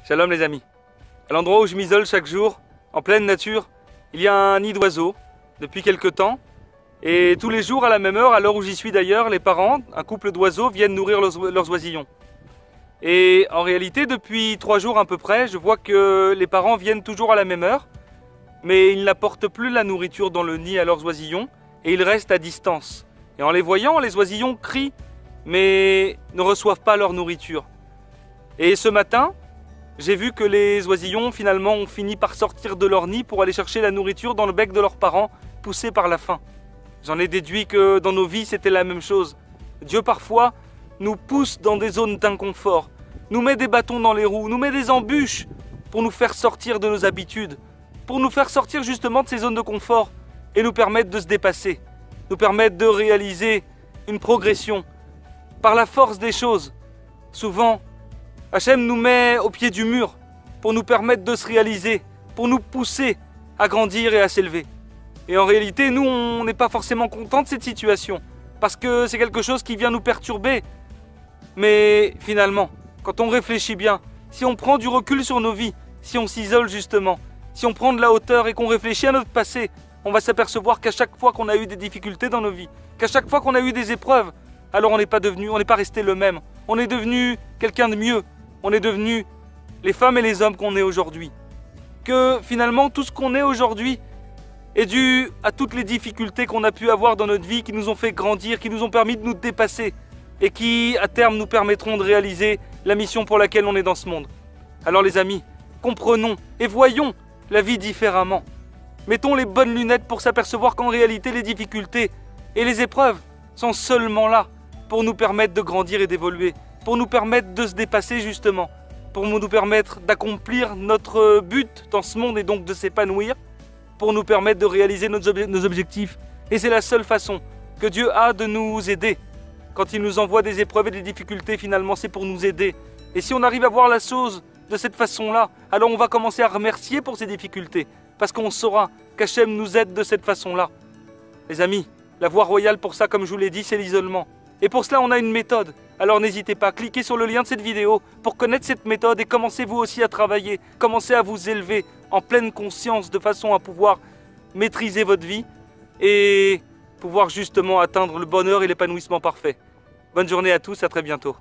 Shalom les amis. À l'endroit où je m'isole chaque jour, en pleine nature, il y a un nid d'oiseaux depuis quelque temps. Et tous les jours, à la même heure, à l'heure où j'y suis d'ailleurs, les parents, un couple d'oiseaux, viennent nourrir leurs oisillons. Et en réalité, depuis 3 jours à peu près, je vois que les parents viennent toujours à la même heure, mais ils n'apportent plus la nourriture dans le nid à leurs oisillons, et ils restent à distance. Et en les voyant, les oisillons crient, mais ne reçoivent pas leur nourriture. Et ce matin, j'ai vu que les oisillons finalement ont fini par sortir de leur nid pour aller chercher la nourriture dans le bec de leurs parents, poussés par la faim. J'en ai déduit que dans nos vies c'était la même chose. Dieu parfois nous pousse dans des zones d'inconfort, nous met des bâtons dans les roues, nous met des embûches pour nous faire sortir de nos habitudes, pour nous faire sortir justement de ces zones de confort et nous permettre de se dépasser, nous permettre de réaliser une progression par la force des choses. Souvent, Hachem nous met au pied du mur pour nous permettre de se réaliser, pour nous pousser à grandir et à s'élever. Et en réalité, nous, on n'est pas forcément contents de cette situation, parce que c'est quelque chose qui vient nous perturber. Mais finalement, quand on réfléchit bien, si on prend du recul sur nos vies, si on s'isole justement, si on prend de la hauteur et qu'on réfléchit à notre passé, on va s'apercevoir qu'à chaque fois qu'on a eu des difficultés dans nos vies, qu'à chaque fois qu'on a eu des épreuves, alors on n'est pas resté le même. On est devenu quelqu'un de mieux. On est devenu les femmes et les hommes qu'on est aujourd'hui. Que finalement, tout ce qu'on est aujourd'hui est dû à toutes les difficultés qu'on a pu avoir dans notre vie, qui nous ont fait grandir, qui nous ont permis de nous dépasser et qui, à terme, nous permettront de réaliser la mission pour laquelle on est dans ce monde. Alors les amis, comprenons et voyons la vie différemment. Mettons les bonnes lunettes pour s'apercevoir qu'en réalité, les difficultés et les épreuves sont seulement là pour nous permettre de grandir et d'évoluer, pour nous permettre de se dépasser justement, pour nous permettre d'accomplir notre but dans ce monde et donc de s'épanouir, pour nous permettre de réaliser nos objectifs. Et c'est la seule façon que Dieu a de nous aider. Quand il nous envoie des épreuves et des difficultés, finalement, c'est pour nous aider. Et si on arrive à voir la chose de cette façon-là, alors on va commencer à remercier pour ces difficultés, parce qu'on saura qu'Hachem nous aide de cette façon-là. Les amis, la voie royale pour ça, comme je vous l'ai dit, c'est l'isolement. Et pour cela, on a une méthode. Alors n'hésitez pas, cliquez sur le lien de cette vidéo pour connaître cette méthode et commencez vous aussi à travailler, commencez à vous élever en pleine conscience de façon à pouvoir maîtriser votre vie et pouvoir justement atteindre le bonheur et l'épanouissement parfait. Bonne journée à tous, à très bientôt.